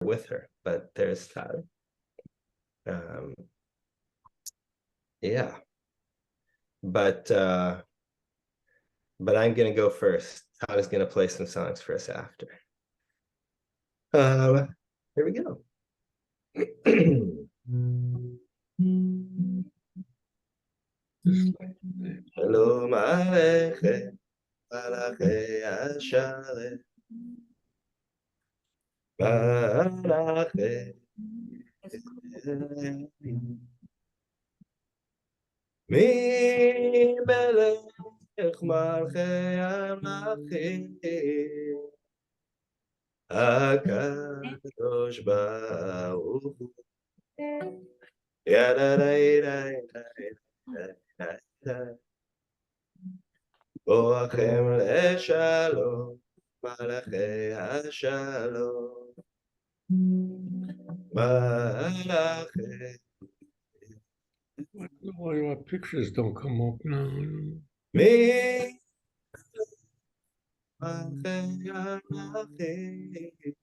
with her, but there's Tyler. Yeah, but I'm gonna go first. Tyler's gonna play some songs for us after. Here we go. Shalom Aleichem, Malachei Ashalem, Malachei Mi Melech Malchei Amlachim, HaKadosh Baruch Hu, Yadadai, Boachem Leshalom, Malachei Ashalom, Malachei. Why your pictures don't come up now? Mi Malchei Amlachim,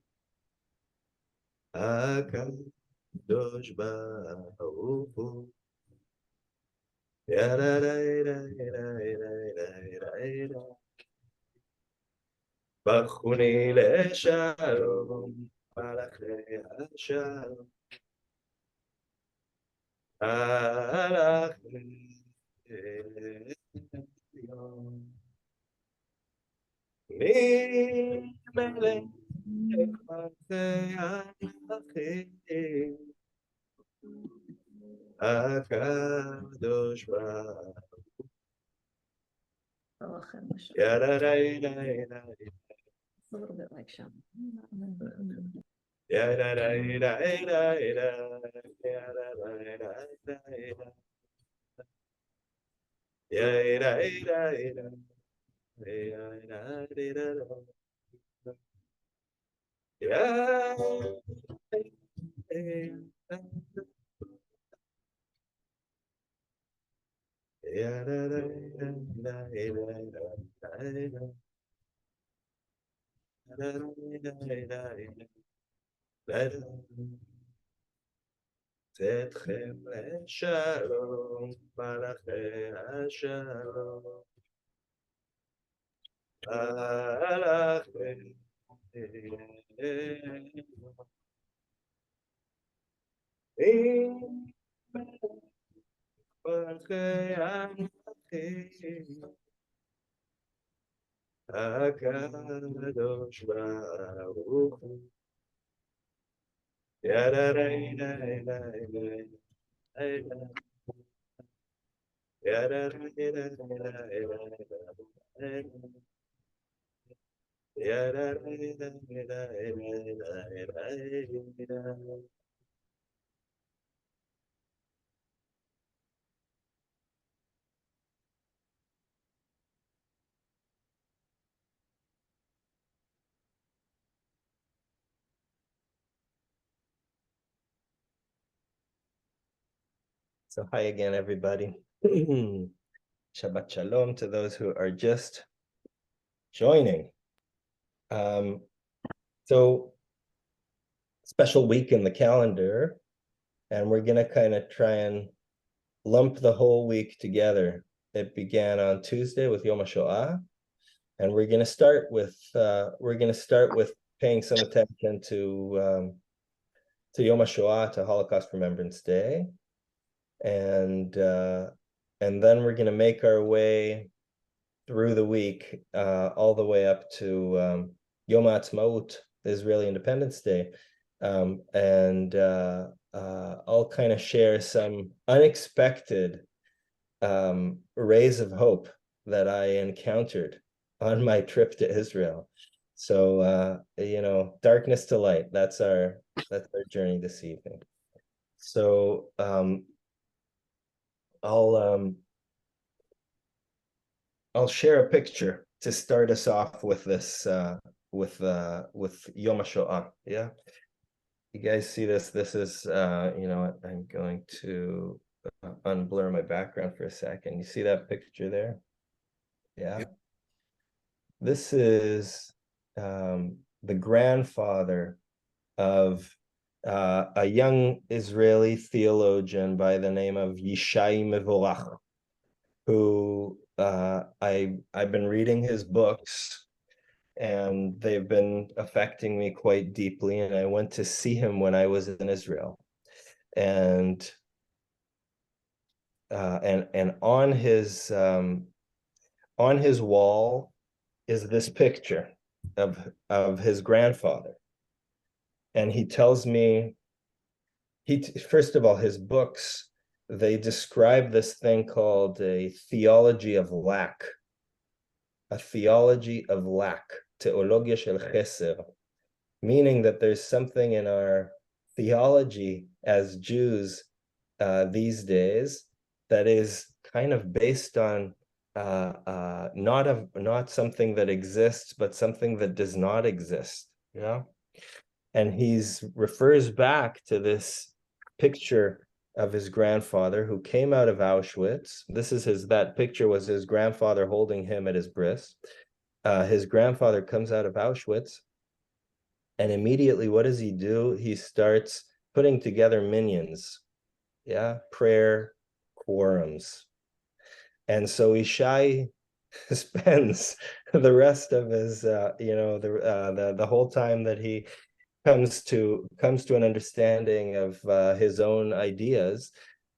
HaKadosh Baruch Hu, Bachuni Leshalom, Malachei Ashalom, Malachei Mi Melech Malchei Amlachim, HaKadosh Baruch Hu. It's a little bit like Sean. Tetchem Shalom, Malachei Shalom, Malachei HaKadosh Baruch Hu. So hi again, everybody. Shabbat Shalom to those who are just joining. So special week in the calendar, and we're gonna kind of try and lump the whole week together. It began on Tuesday with Yom HaShoah, and we're gonna start with paying some attention to Yom HaShoah, to Holocaust Remembrance Day, and then we're gonna make our way through the week, all the way up to Yom HaAtzmaut, Israeli Independence Day, and I'll kind of share some unexpected rays of hope that I encountered on my trip to Israel. So darkness to light. That's our journey this evening. So I'll share a picture to start us off with this with Yom HaShoah. Yeah, you guys see this? This is I'm going to unblur my background for a second. You see that picture there? Yeah. Yep. This is the grandfather of a young Israeli theologian by the name of Yishai Mevorach, who I've been reading his books, and they've been affecting me quite deeply. And I went to see him when I was in Israel, and on his wall is this picture of his grandfather, and he tells me, first of all, his books, they describe this thing called a theology of lack, teologia shel cheser, meaning that there's something in our theology as Jews these days that is kind of based on not something that exists, but something that does not exist. Yeah. And he's refers back to this picture of his grandfather who came out of Auschwitz. That picture was his grandfather holding him at his breast. His grandfather comes out of Auschwitz, and immediately what does he do? He starts putting together minyan's, prayer quorums. And so Ishai spends the rest of his, the whole time that he comes to an understanding of his own ideas,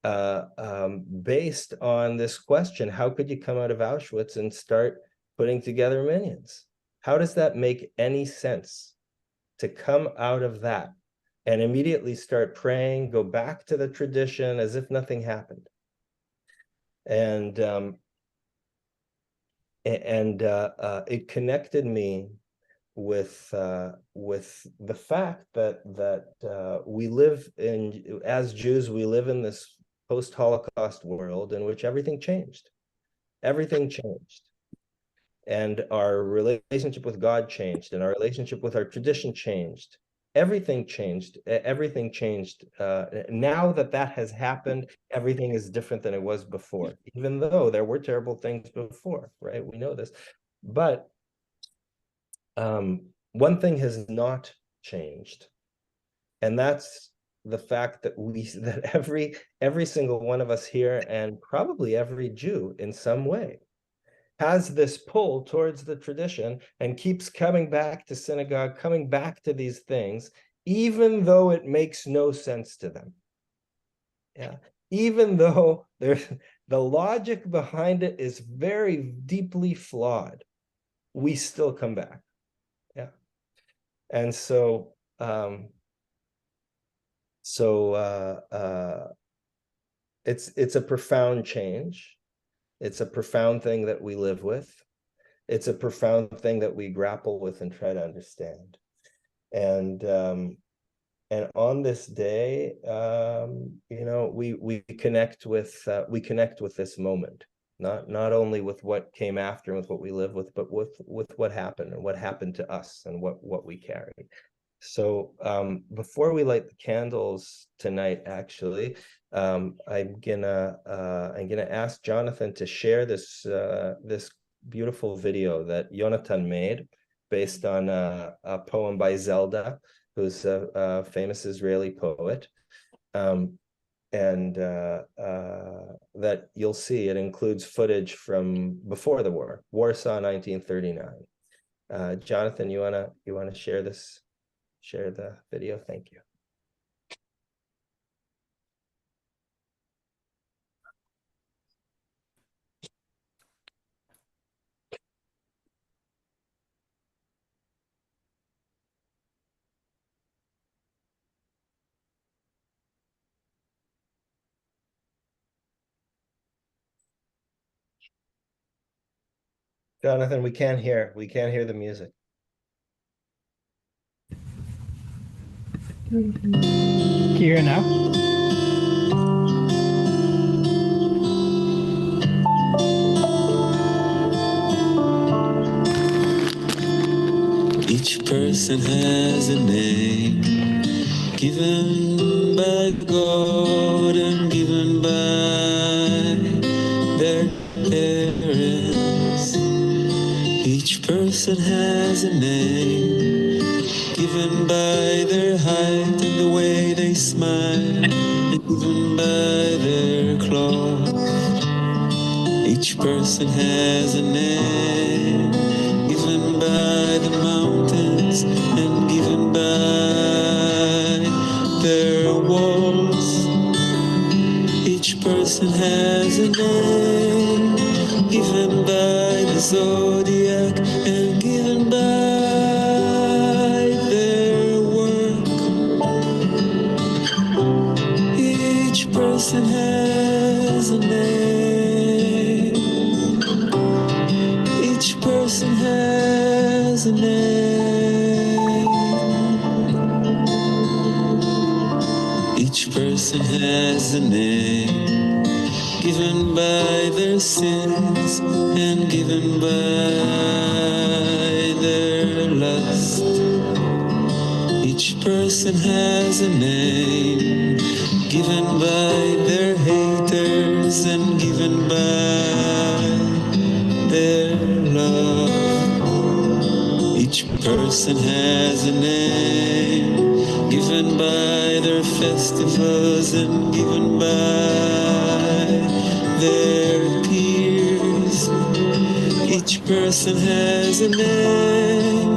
based on this question: how could you come out of Auschwitz and start putting together minyan's? How does that make any sense? To come out of that and immediately start praying, go back to the tradition as if nothing happened. And it connected me with the fact that we live in, as Jews, we live in this post-Holocaust world in which everything changed. Everything changed. And our relationship with God changed, and our relationship with our tradition changed. Everything changed. Everything changed. Now that has happened, everything is different than it was before, even though there were terrible things before, right? We know this. But one thing has not changed, and that's the fact that every single one of us here, and probably every Jew in some way, has this pull towards the tradition and keeps coming back to synagogue, coming back to these things, even though it makes no sense to them. Yeah, even though the logic behind it is very deeply flawed, we still come back. Yeah. And so it's a profound change. It's a profound thing that we live with. It's a profound thing that we grapple with and try to understand. And on this day, we connect with this moment, not only with what came after and with what we live with, but with what happened and what happened to us and what we carry. So before we light the candles tonight, actually, I'm gonna ask Jonathan to share this beautiful video that Jonathan made based on a poem by Zelda, who's a famous Israeli poet, and that you'll see. It includes footage from before the war, Warsaw, 1939. Jonathan, you wanna share this? Share the video. Thank you. Jonathan, we can't hear the music. Can you hear now? Each person has a name given by God and given by their parents. Each person has a name given given by their height and the way they smile, and given by their clothes. Each person has a name, given by the mountains and given by their walls. Each person has a name, given by the zodiac and given by their work. Each person has a name. Each person has a name. Each person has a name, given by their sins and given by their lust. Each person has a name, given by their haters and given by their love. Each person has a name, given by their festivals and given by their peers. Each person has a name,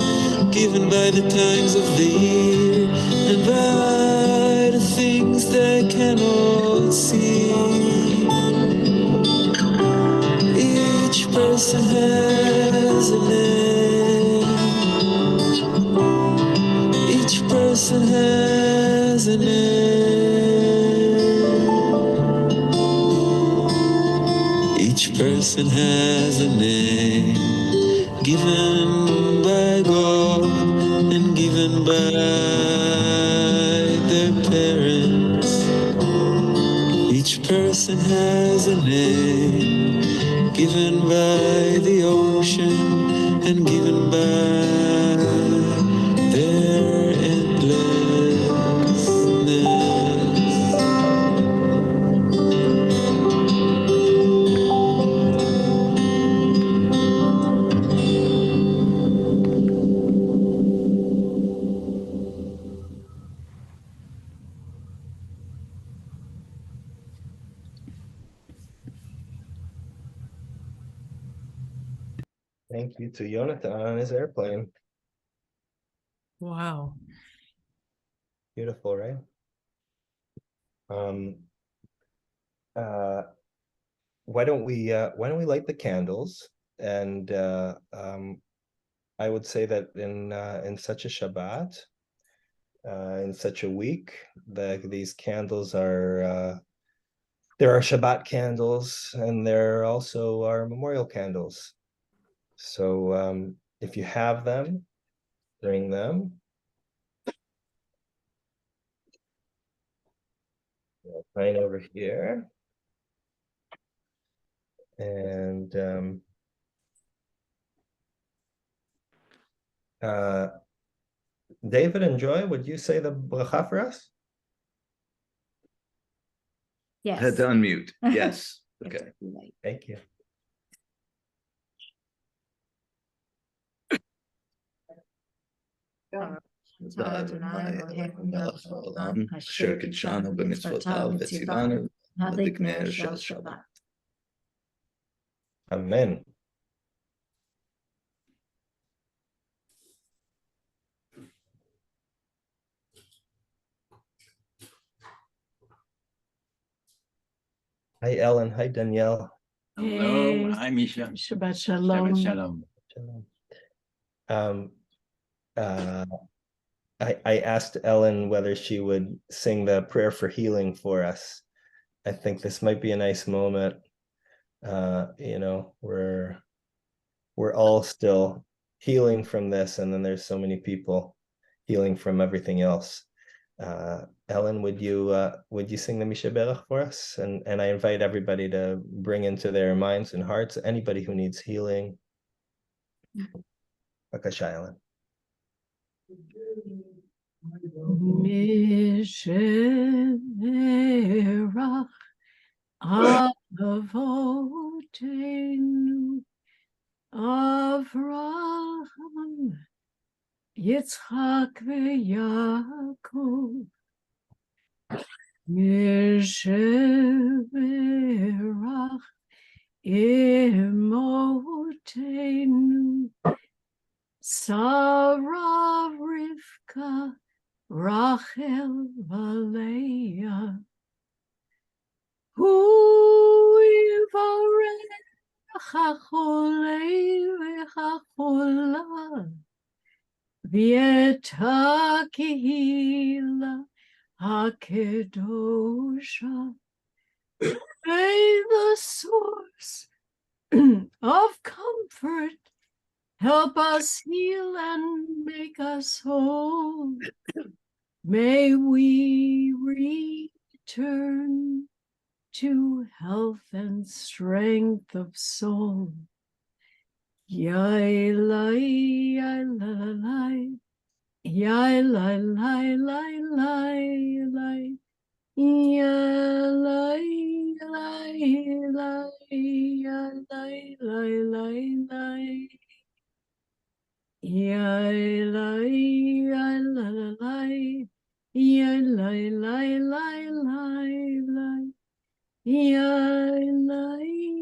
given by the times of the year and by the things they cannot see. Each person has a name. Each person has a name. Each person has a name, given by God and given by their parents. Each person has a name, given by the ocean and given by their endlessness. Thank you to Jonathan on his airplane. Wow. Beautiful, right? Uh, why don't we light the candles? And I would say that in such a Shabbat, in such a week, these candles are there are Shabbat candles and there also are memorial candles. So if you have them, bring them. Mine over here. And David and Joy, would you say the bracha for us? Yes. Had to unmute. Yes. Okay. Right. Thank you. אשר קידשנו במצוותיו וציוונו להדליק נר של שבת. Amen. Hi, Ellen. Hi, Danielle. Hello. Hi, Misha. Shabbat shalom. Shalom. Um, I asked Ellen whether she would sing the prayer for healing for us. I think this might be a nice moment. We're all still healing from this, and then there's so many people healing from everything else. Ellen, would you sing the Misha Berach for us? And I invite everybody to bring into their minds and hearts anybody who needs healing. Bakasha, Ellen. Misha Berach Avotenu Avraham יצחק ויעקב, משברך אמותינו, שרה רבקה, רחל ולאה, הוא יברך החולה והחולה, ואת הקהילה הקדושה. May the source of comfort help us heal and make us whole. May we return to health and strength of soul. Yai lai, yai lai, lai, yai lai, lai, lai, lai, lai. Ya lai lai lai ya lai lai lai lai ya lai ya lai lai ya lai lai lai lai lai ya lai lai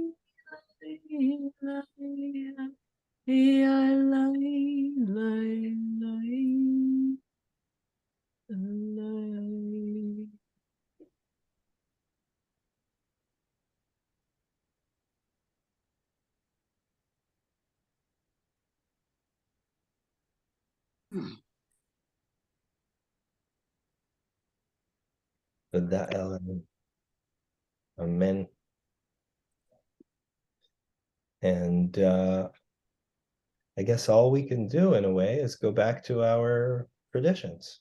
ya lai lai lai. תודה אלן. Amen. And I guess all we can do in a way is go back to our traditions.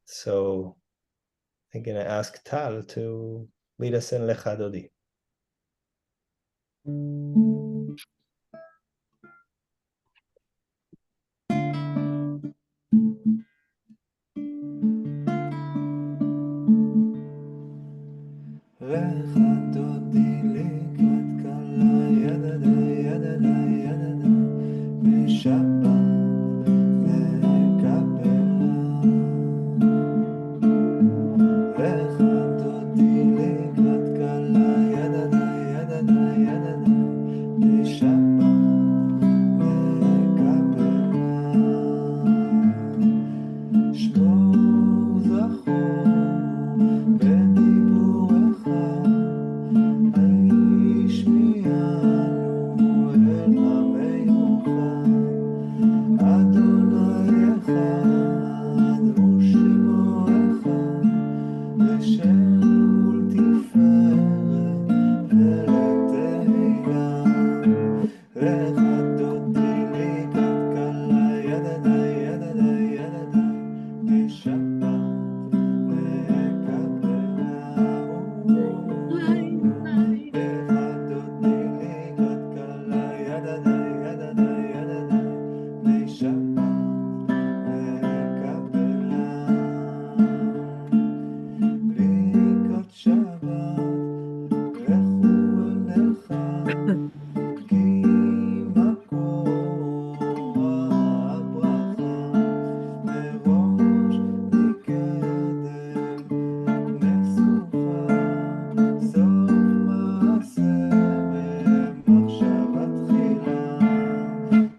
So I'm going to ask Tal to lead us in Lecha Dodi. Lecha Dodi לקראת כלה, ידדה, ידדה, ידדה, בשבת נקבלה. Lecha Dodi לקראת כלה, ידדה, ידדה, ידדה, בשבת נקבלה. שמור זכור בדיבורך, השמיענו אל המיוחד, אדוני אחד ושמו אחד, לשם ולתפארת ולתהילה. Lecha Dodi לקראת כלה, ידדה, ידדה, ידדה, בשבת נקבלה. Lecha Dodi לקראת כלה, ידדה, ידדה, ידדה, בשבת נקבלה. לקראת שבת לכו אל נלכה, כי מקור הברכה מראש מקדם נסוכה, סוף מעשה ממחשבה תחילה.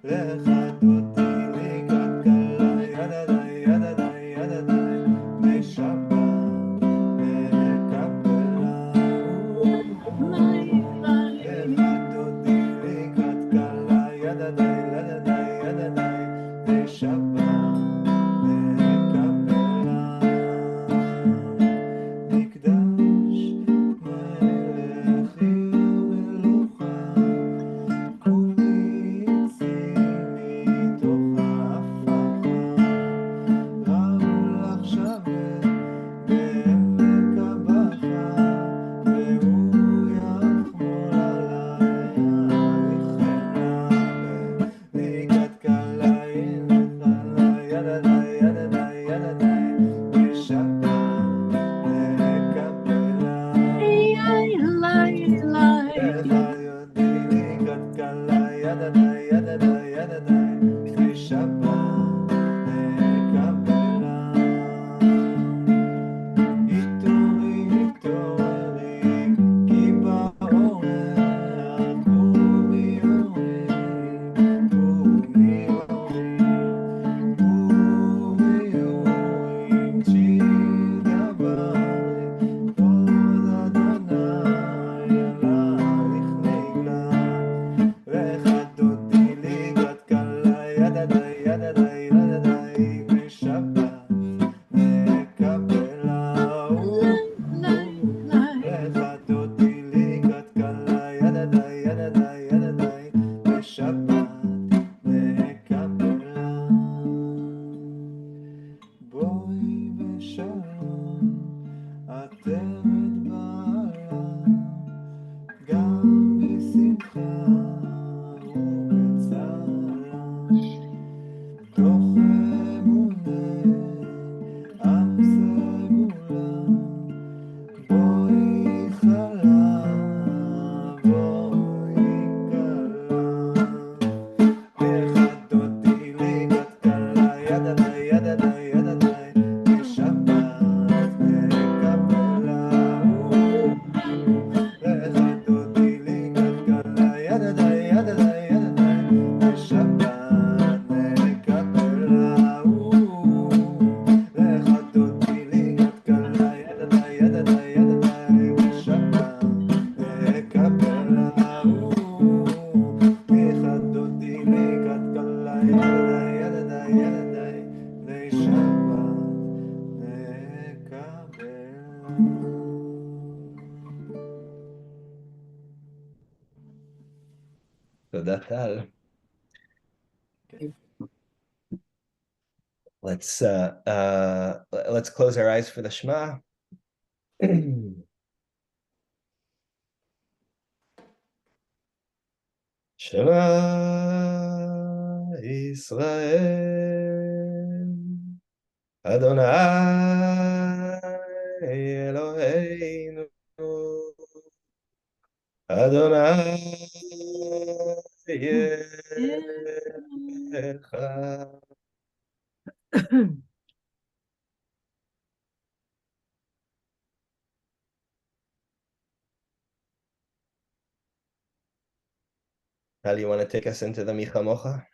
Lecha Dodi לקראת כלה, ידדה, ידדה, ידדה, בשבת נקבלה. Lecha Dodi לקראת כלה, ידדה, ידדה, ידדה, בשבת נקבלה. מקדש מלך עיר מלוכה, כולי יציא מתוך ההפכה, ראו לך שבת בעמק הבכה, והוא יחמול עלייך יחלה. לקראת כלה, ידדה, ידדה, ידדה, בשבת נקבלה. Lecha Dodi לקראת כלה, ידדה, ידדה, ידדה, בשבת פותרת בעלה, גם בשמחה ובצערה, תוך אמונה עם סגולה, בואי חלה, בואי כלה. לחדותי לי בת קלה, ידדי, ידדי, ידדי, בשבת נקבלה. לחדותי לי בת קלה, ידדי, ידדי, ידדי, בשבת נקבלה. לחדותי לי בת קלה, ידדי, ידדי, ידדי, בשבת נקבלה. לחדותי לי בת קלה, ידדי, ידדי, ידדי, בשבת נקבלה. תודה טל. Let's close our eyes for the Shema. Shema Israel, Adonai Eloheinu, Adonai Echad. How do you want to take us into the Micha Mocha?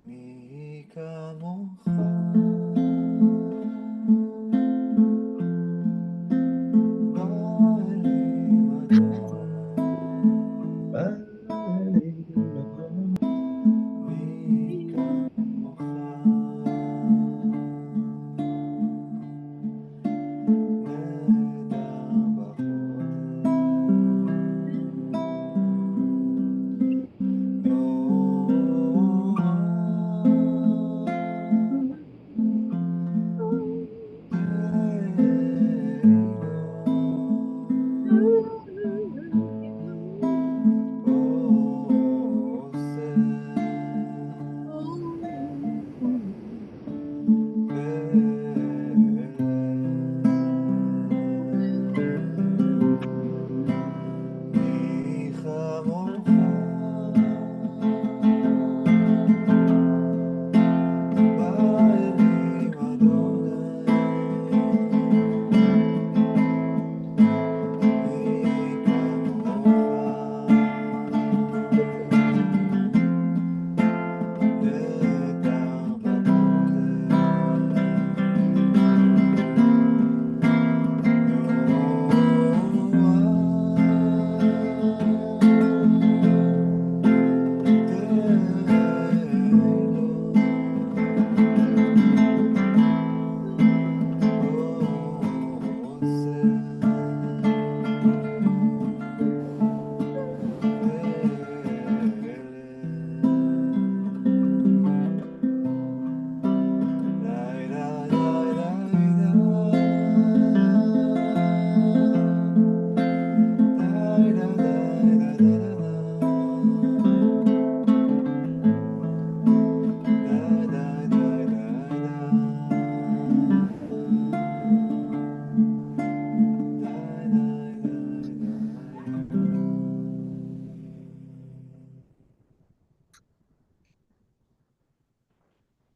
מי כמוך מי כמוך נדר מי כמוך באלים אדוני מי כמוך נדר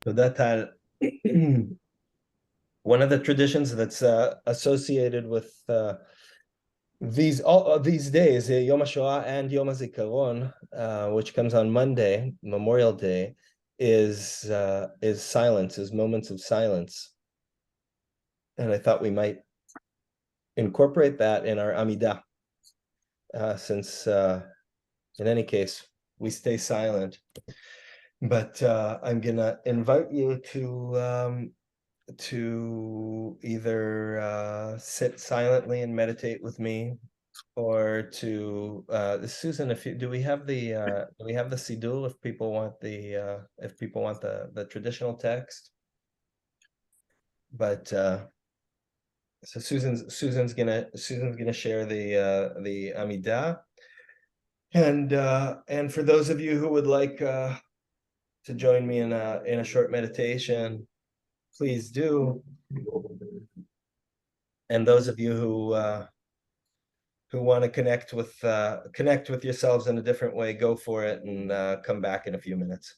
Toda Tal. One of the traditions that's associated with these days, Yom HaShoah and Yom HaZikaron, which comes on Monday, Memorial Day, is silence, is moments of silence. And I thought we might incorporate that in our Amidah, since in any case, we stay silent. But I'm gonna invite you to either sit silently and meditate with me, or to Susan, if you do we have the siddur if people want the traditional text. But so Susan's gonna share the Amidah, and for those of you who would like to join me in a short meditation, please do. And those of you who want to connect with yourselves in a different way, go for it, and come back in a few minutes.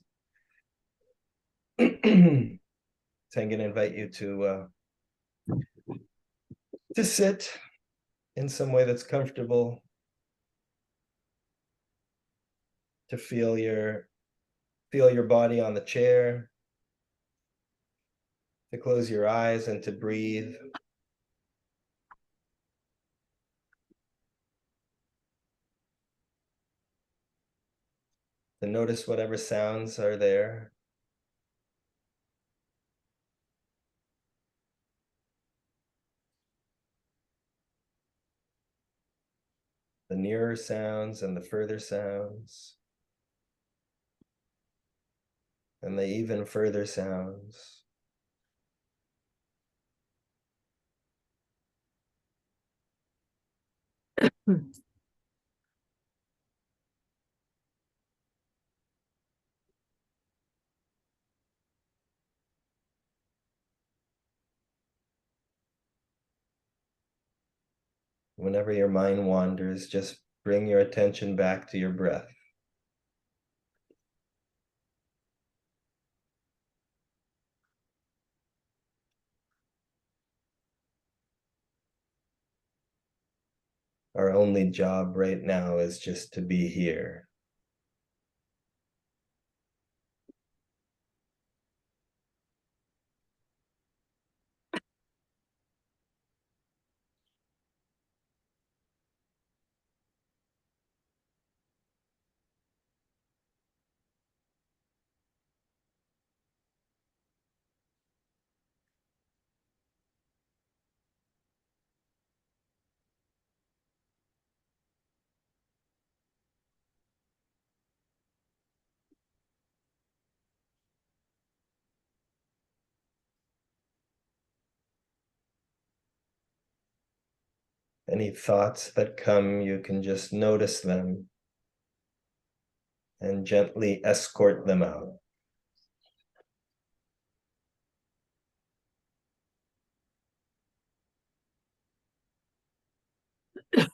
So I'm going to invite you to sit in some way that's comfortable, to feel your body on the chair, to close your eyes and to breathe. To notice whatever sounds are there. The nearer sounds and the further sounds. And the even further sounds. Whenever your mind wanders, just bring your attention back to your breath. Our only job right now is just to be here. Any thoughts that come, you can just notice them and gently escort them out.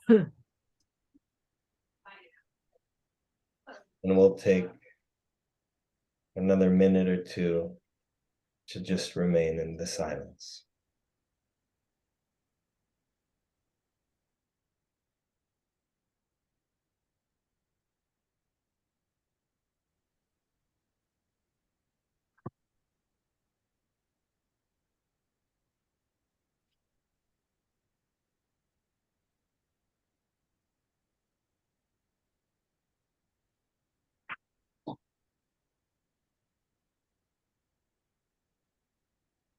And we'll take another minute or two to just remain in the silence.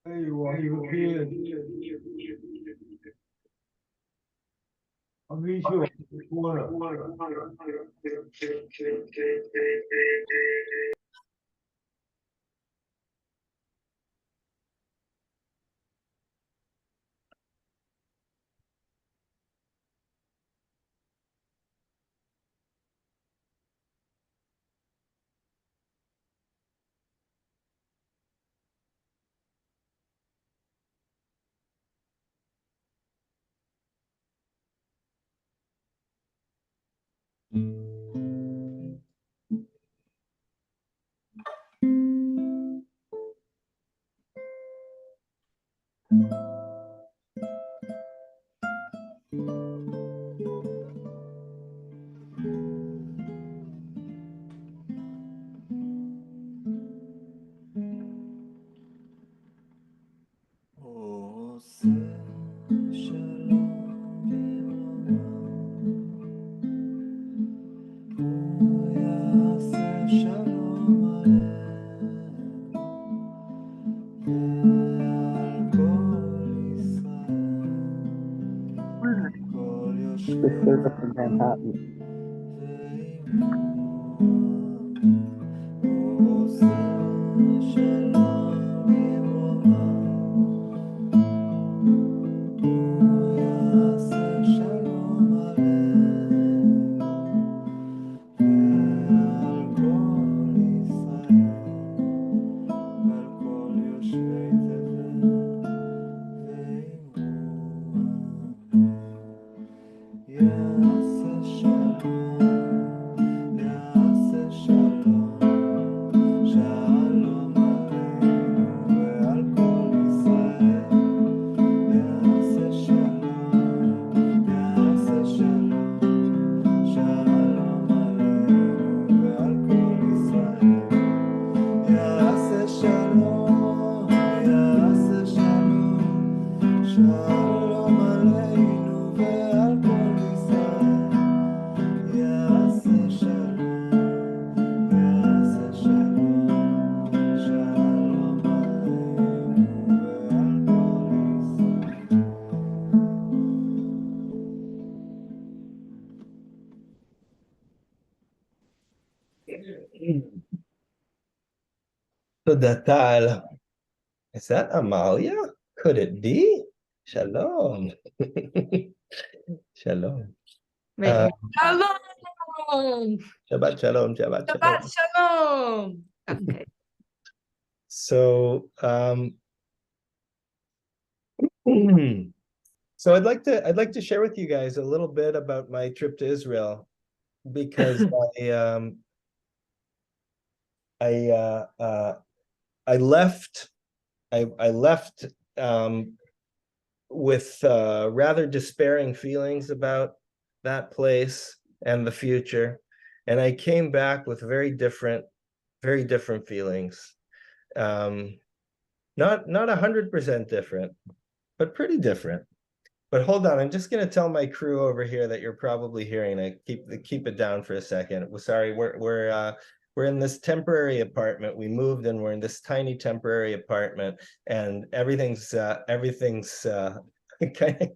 ايوه ايوه كده amici buona עושה שלום במרומיו, Tודה Tal. Is that Amalia? Could it be? Shalom. Shalom. Wait, Shalom! Shabbat shalom, Shabbat Shabbat shalom. shalom! Okay. So, so I'd like to share with you guys a little bit about my trip to Israel, because I left with rather despairing feelings about that place and the future, and I came back with very different feelings. Not 100% different, but pretty different. But hold on, I'm just going to tell my crew over here that you're probably hearing. I keep it down for a second. Sorry, we're in this temporary apartment. We moved and we're in this tiny temporary apartment, and everything's kind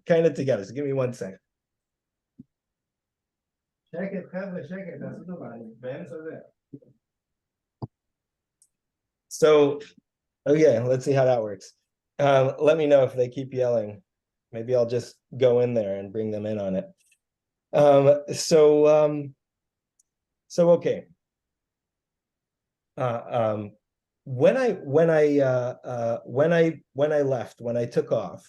of together. So give me 1 second. So, okay, let's see how that works. Let me know if they keep yelling. Maybe I'll just go in there and bring them in on it. So okay. When I left, when I took off,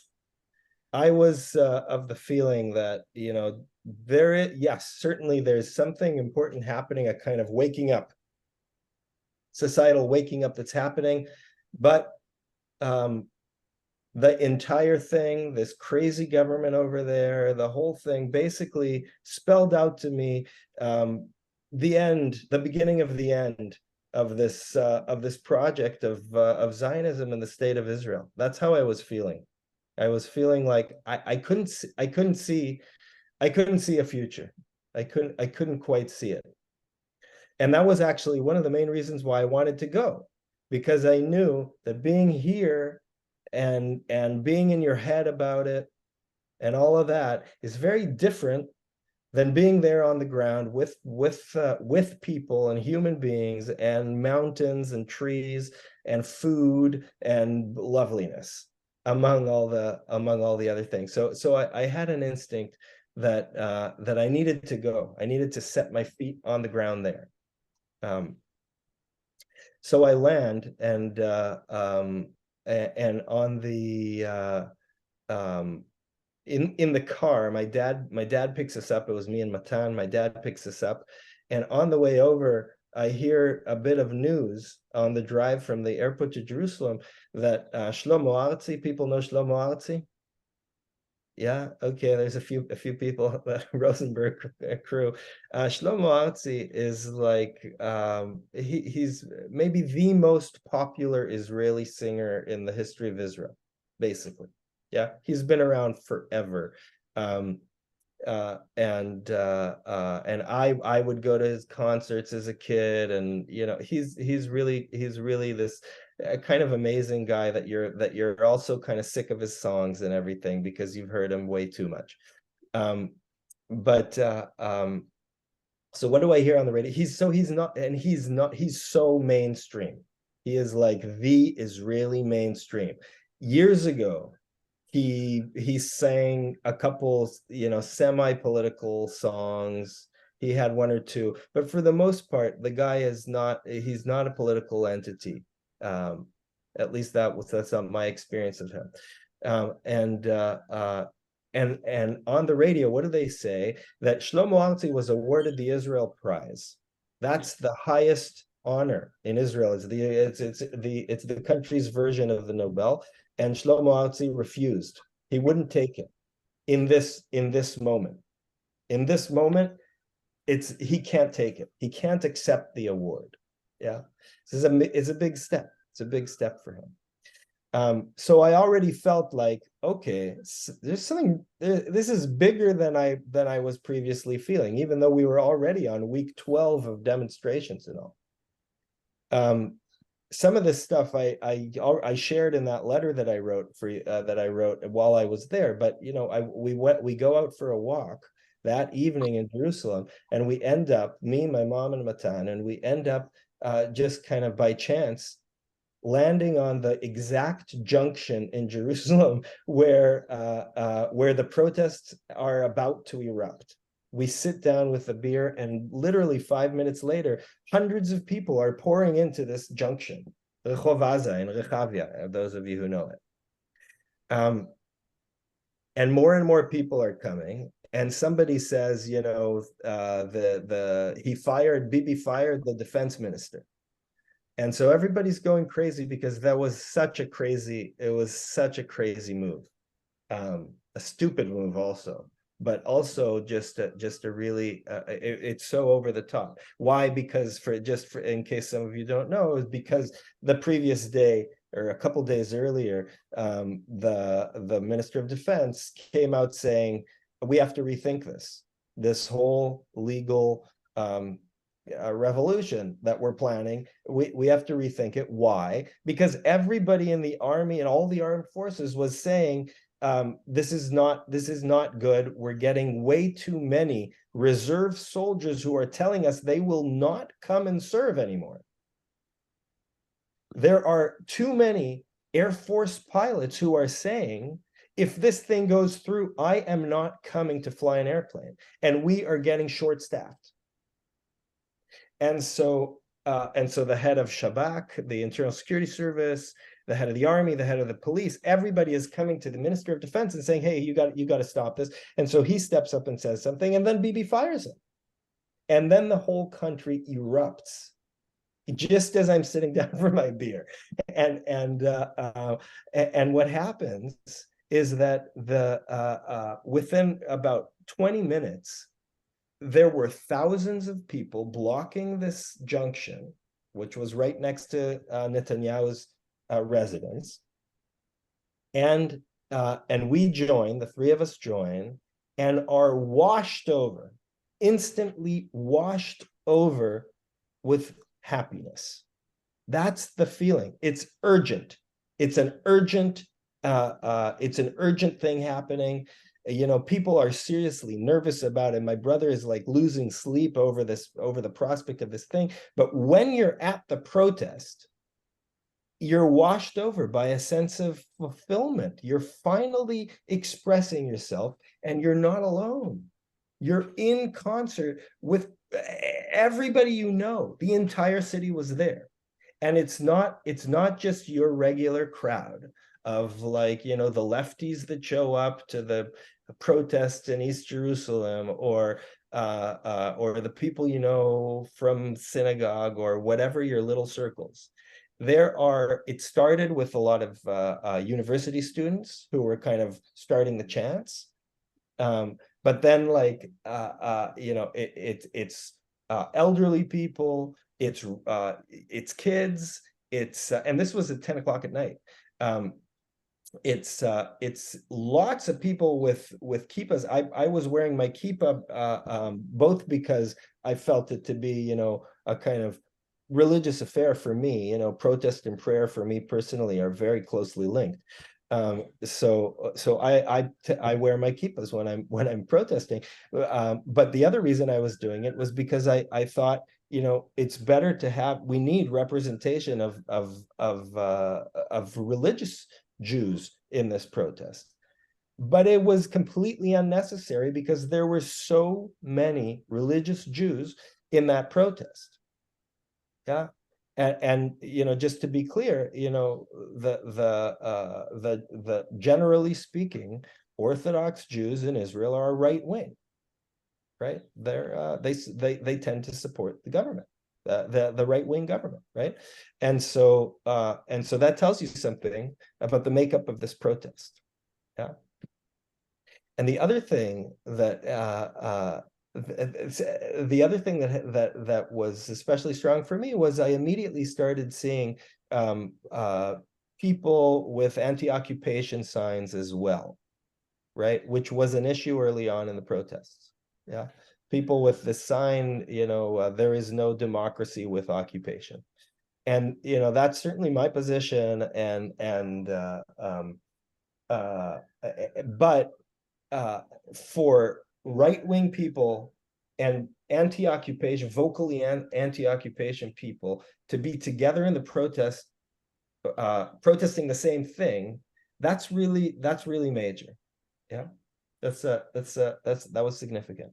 I was of the feeling that, you know, yes, certainly there's something important happening, a kind of waking up, societal waking up that's happening, but the entire thing, this crazy government over there, the whole thing basically spelled out to me the beginning of the end of this project of Zionism in the state of Israel. That's how I was feeling. I was feeling like I couldn't see a future. I couldn't quite see it. And that was actually one of the main reasons why I wanted to go, because I knew that being here and being in your head about it and all of that is very different than being there on the ground with people and human beings and mountains and trees and food and loveliness, among all the other things. So I had an instinct that that I needed to go. I needed to set my feet on the ground there. So I land, and on the in the car, my dad picks us up. It was me and Matan. My dad picks us up, and on the way over, I hear a bit of news on the drive from the airport to Jerusalem that Shlomo Artzi, people know Shlomo Artzi? Yeah, okay, there's a few people, Rosenberg crew. Shlomo Artzi is like, he's maybe the most popular Israeli singer in the history of Israel, basically. Yeah, he's been around forever. And I would go to his concerts as a kid, and you know, he's really this kind of amazing guy that you're also kind of sick of his songs and everything because you've heard him way too much. So what do I hear on the radio? He's so mainstream. He is like the Israeli mainstream. Years ago, he sang a couple, semi-political songs. He had one or two, but for the most part, the guy he's not a political entity. At least that's not my experience of him. And on the radio, what do they say? That Shlomo Artzi was awarded the Israel Prize. That's the highest honor in Israel. It's the country's version of the Nobel, and Shlomo Artzi refused. He wouldn't take it in this moment. In this moment, he can't take it. He can't accept the award. Yeah, it's a big step. It's a big step for him. So I already felt like, okay, there's something. This is bigger than I was previously feeling, even though we were already on week 12 of demonstrations and all. Some of this stuff I shared in that letter that I wrote while I was there. But we go out for a walk that evening in Jerusalem, and we end up, me, my mom, and Matan, and we end up just kind of by chance landing on the exact junction in Jerusalem where the protests are about to erupt. We sit down with a beer, and literally 5 minutes later, hundreds of people are pouring into this junction, Rehov Aza in Rechavia, those of you who know it. And more people are coming. And somebody says, Bibi fired the defense minister. And so everybody's going crazy because it was such a crazy move, a stupid move also, but also just a really, it's so over the top. Why? Because in case some of you don't know, it was because the previous day or a couple days earlier, the Minister of Defense came out saying, we have to rethink this whole legal revolution that we're planning. We have to rethink it. Why? Because everybody in the army and all the armed forces was saying, this is not good. We're getting way too many reserve soldiers who are telling us they will not come and serve anymore. There are too many Air Force pilots who are saying, if this thing goes through, I am not coming to fly an airplane, and we are getting short-staffed. And so the head of Shabak, the Internal Security Service, the head of the army, the head of the police, everybody is coming to the Minister of Defense and saying, hey, you got to stop this. And so he steps up and says something, and then Bibi fires him. And then the whole country erupts, just as I'm sitting down for my beer. And what happens is that within about 20 minutes, there were thousands of people blocking this junction, which was right next to Netanyahu's residence. And we join, the three of us join, and are instantly washed over with happiness. That's the feeling. It's urgent. It's an urgent thing happening. People are seriously nervous about it. My brother is like losing sleep over the prospect of this thing. But when you're at the protest, you're washed over by a sense of fulfillment. You're finally expressing yourself, and you're not alone. You're in concert with everybody you know. The entire city was there. And it's not just your regular crowd of the lefties that show up to the protests in East Jerusalem, or the people from synagogue, or whatever your little circles. It started with a lot of university students who were kind of starting the chants, but then it's elderly people, it's kids, and this was at 10 o'clock at night. It's lots of people with kippahs. I was wearing my kippah both because I felt it to be a kind of religious affair for me. Protest and prayer for me personally are very closely linked, So I wear my kippahs when I'm protesting. But the other reason I was doing it was because I thought, it's better to have, we need representation of religious Jews in this protest. But it was completely unnecessary because there were so many religious Jews in that protest. Yeah. And just to be clear, the generally speaking, Orthodox Jews in Israel are right wing, right? They tend to support the government, the right wing government, right? And so that tells you something about the makeup of this protest. Yeah. And the other thing that that was especially strong for me was I immediately started seeing people with anti-occupation signs as well, right? Which was an issue early on in the protests. Yeah, people with the sign, there is no democracy with occupation, and that's certainly my position. But for right-wing people and anti-occupation, vocally anti-occupation people to be together in the protest, protesting the same thing, that's really major. Yeah, that was significant.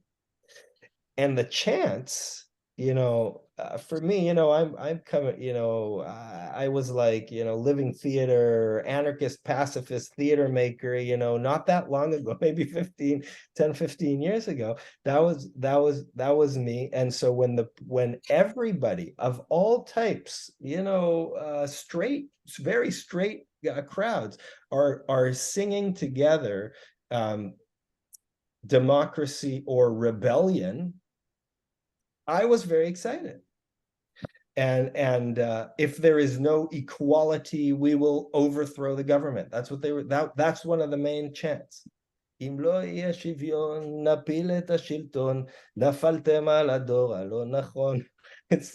And the chants, for me, I'm coming, I was like, living theater, anarchist, pacifist theater maker, not that long ago, maybe 15 years ago, that was me. And so when everybody of all types, straight, very straight crowds are singing together, democracy or rebellion, I was very excited. And if there is no equality, we will overthrow the government. That's what they were. That's one of the main chants. Im lo yeh shivyon, napil et hashilton, nafaltem al hador halo nachon. It's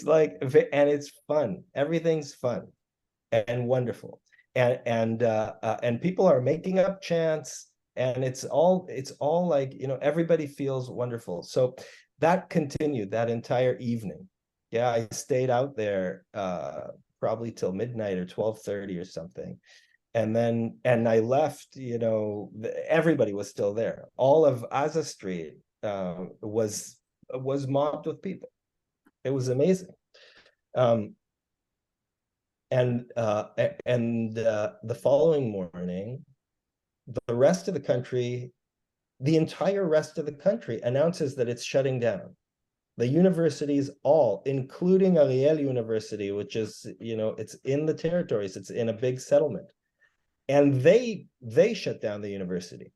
like, and it's fun. Everything's fun and wonderful, and people are making up chants, and it's all like, everybody feels wonderful. So that continued that entire evening. Yeah, I stayed out there probably till midnight or 12:30 or something. And I left, everybody was still there. All of Aza Street was mobbed with people. It was amazing. And the following morning, the rest of the country, the entire rest of the country announces that it's shutting down. The universities all, including Ariel University, which is, it's in the territories, it's in a big settlement. And they shut down the university.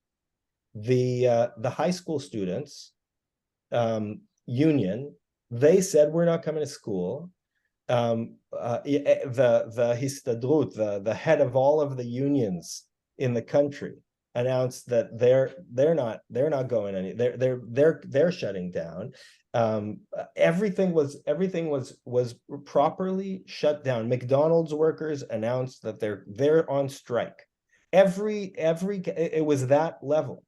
The high school students union, they said, we're not coming to school. The Histadrut, the head of all of the unions in the country, announced that they're not going any, they're shutting down. Everything was properly shut down. McDonald's workers announced that they're on strike. It was that level.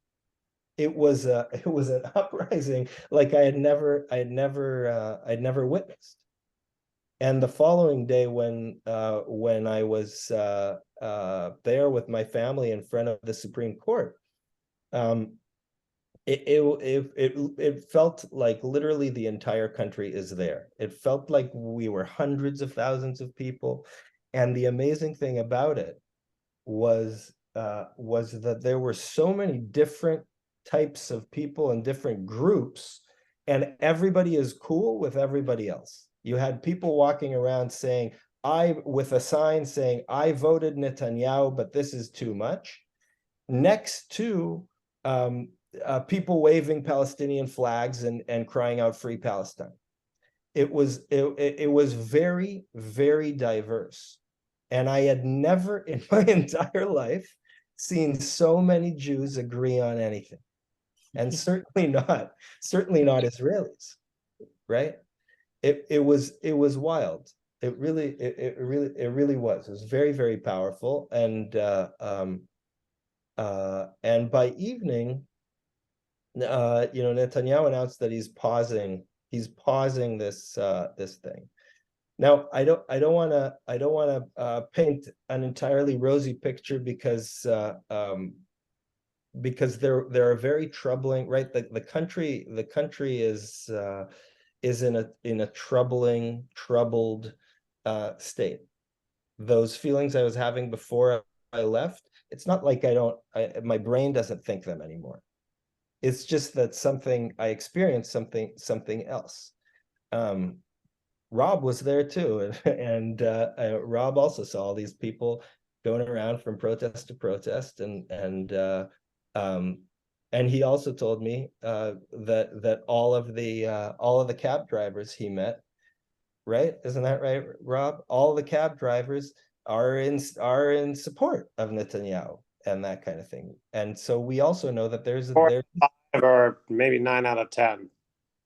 It was an uprising like I'd never witnessed. And the following day, when I was there with my family in front of the Supreme Court, it felt like literally the entire country is there. It felt like we were hundreds of thousands of people, and the amazing thing about it was that there were so many different types of people and different groups, and everybody is cool with everybody else. You had people walking around saying, with a sign saying, I voted Netanyahu, but this is too much, next to people waving Palestinian flags and crying out free Palestine. It was very, very diverse. And I had never in my entire life seen so many Jews agree on anything. And certainly not Israelis, right? It was wild. it really was. It was very, very powerful. And by evening, Netanyahu announced that he's pausing this this thing. Now, I don't want to paint an entirely rosy picture because there are very troubling, right? The country is in a troubled state. Those feelings I was having before I left, it's not like my brain doesn't think them anymore. It's just that I experienced something else. Rob was there too, and Rob also saw all these people going around from protest to protest, and he also told me that all of the cab drivers he met, right? Isn't that right, Rob? All the cab drivers are in support of Netanyahu and that kind of thing. And so we also know that there's 5 or maybe 9 out of 10.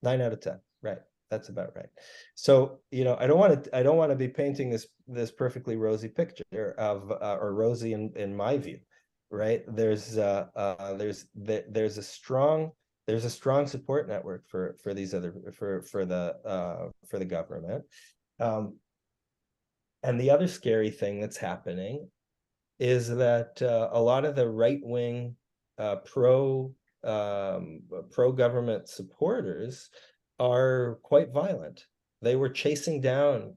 9 out of 10, right? That's about right. So, I don't want to be painting this perfectly rosy picture of or rosy in my view, right? There's a strong support network for these other for the government. And the other scary thing that's happening is that a lot of the right-wing pro-government supporters are quite violent. They were chasing down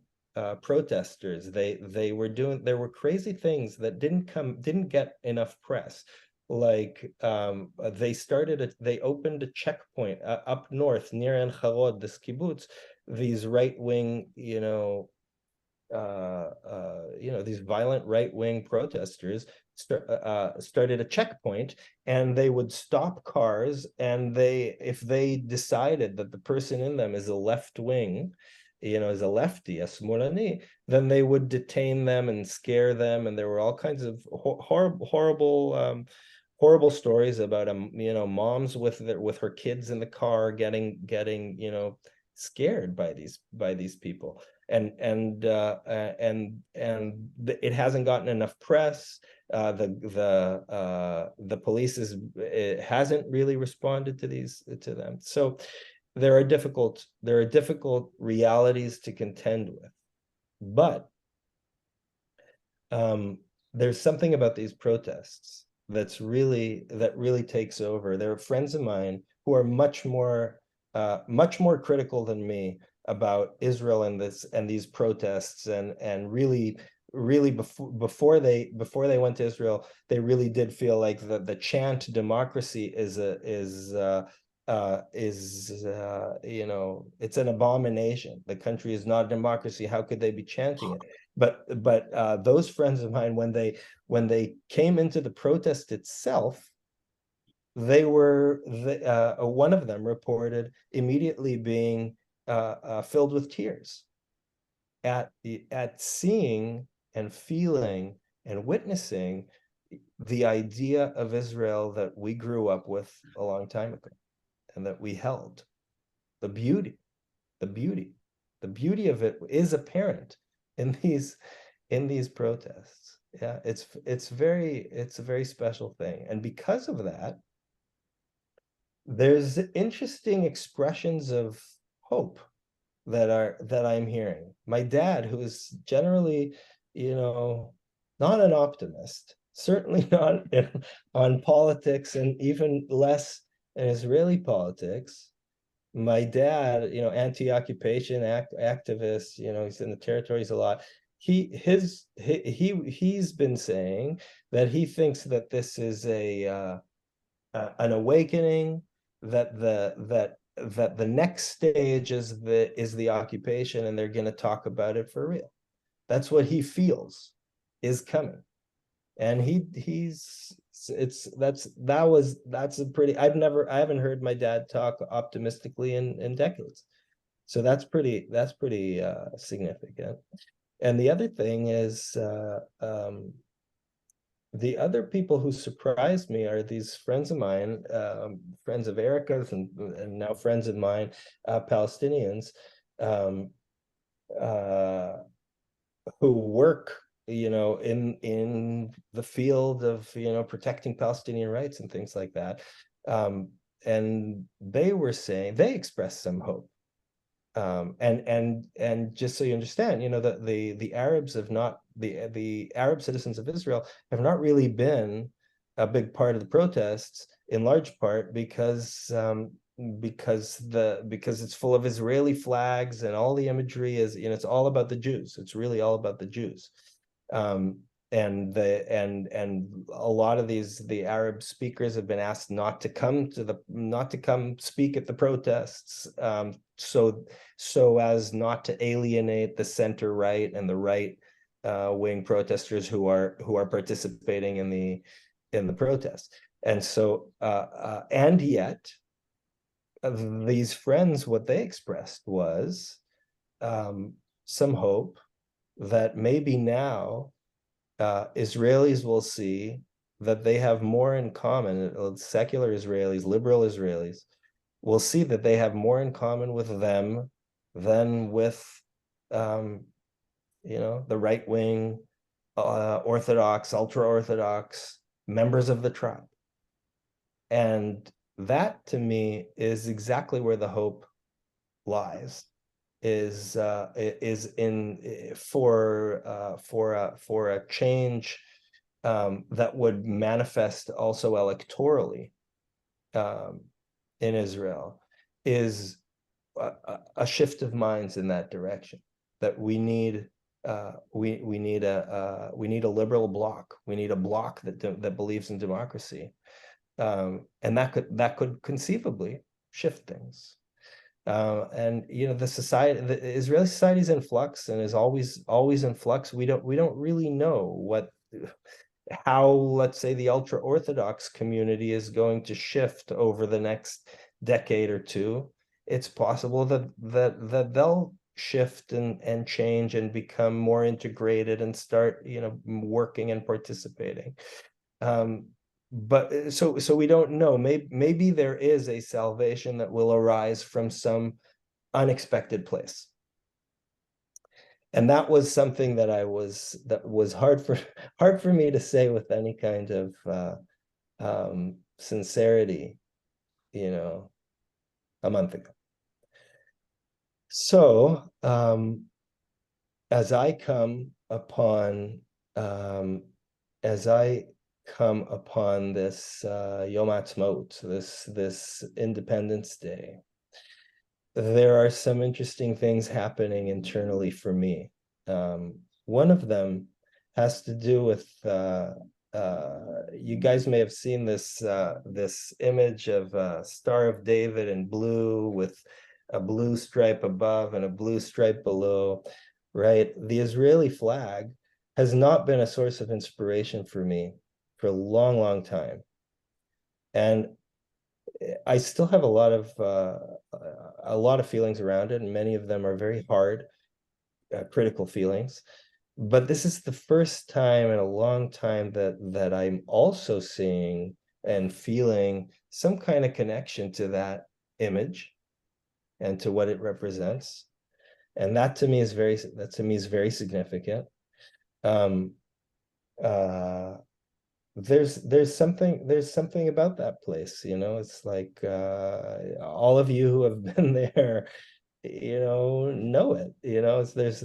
protesters. There were crazy things that didn't get enough press. Like they opened a checkpoint up north near En Harod, this kibbutz. These right-wing, these violent right-wing protesters started a checkpoint, and they would stop cars, and if they decided that the person in them is a left-wing, is a lefty, a smolani, then they would detain them and scare them. And there were all kinds of horrible stories about moms with her kids in the car getting scared by these people. And it hasn't gotten enough press. The police hasn't really responded to them. So there are difficult realities to contend with, but there's something about these protests that really takes over. There are friends of mine who are much more critical than me about Israel and these protests, and really before they went to Israel, they really did feel like the chant democracy is it's an abomination. The country is not a democracy. How could they be chanting it? But those friends of mine, when they came into the protest itself, one of them reported immediately being filled with tears at seeing and feeling and witnessing the idea of Israel that we grew up with a long time ago, and that we held. The beauty of it is apparent in these protests. Yeah, it's a very special thing. And because of that, there's interesting expressions of hope that I'm hearing. My dad, who is generally, not an optimist, certainly not on politics, and even less in Israeli politics. My dad, anti-occupation activist, he's in the territories a lot. He's been saying that he thinks that this is an awakening, that the next stage is the occupation, and they're going to talk about it for real. That's what he feels is coming. And that's a pretty, I haven't heard my dad talk optimistically in decades. So that's pretty significant. And the other thing is, the other people who surprised me are these friends of mine, friends of Erica's, and now friends of mine, Palestinians, who work, in the field of, protecting Palestinian rights and things like that. And they were saying, they expressed some hope. And just so you understand, the Arabs have not, the Arab citizens of Israel have not really been a big part of the protests, in large part because it's full of Israeli flags, and all the imagery is, it's all about the Jews. It's really all about the Jews. And a lot of the Arab speakers have been asked not to come speak at the protests, so as not to alienate the center right and the right wing protesters who are participating in the protest. And so and yet these friends, what they expressed was some hope that maybe now Israelis will see that they have more in common. Secular Israelis, liberal Israelis will see that they have more in common with them than with the right wing, Orthodox, ultra-Orthodox members of the tribe. And that, to me, is exactly where the hope lies. Is in for a change that would manifest also electorally in Israel, is a shift of minds in that direction. That we need we need a liberal bloc. We need a bloc that believes in democracy, and that could conceivably shift things. And the Israeli society is in flux, and is always in flux. We don't really know how, let's say, the ultra-Orthodox community is going to shift over the next decade or two. It's possible that they'll shift and change and become more integrated and start working and participating. But so we don't know. Maybe there is a salvation that will arise from some unexpected place. And that was something that was hard for me to say with any kind of sincerity, a month ago. So as I come upon this Yom Ha'atzmaut, this Independence Day, there are some interesting things happening internally for me. One of them has to do with you guys may have seen this image of Star of David in blue with a blue stripe above and a blue stripe below, right? The Israeli flag has not been a source of inspiration for me for a long time, and I still have a lot of feelings around it, and many of them are very hard, critical feelings. But this is the first time in a long time that I'm also seeing and feeling some kind of connection to that image and to what it represents, and that to me is very significant. There's something about that place, it's like all of you who have been there know it.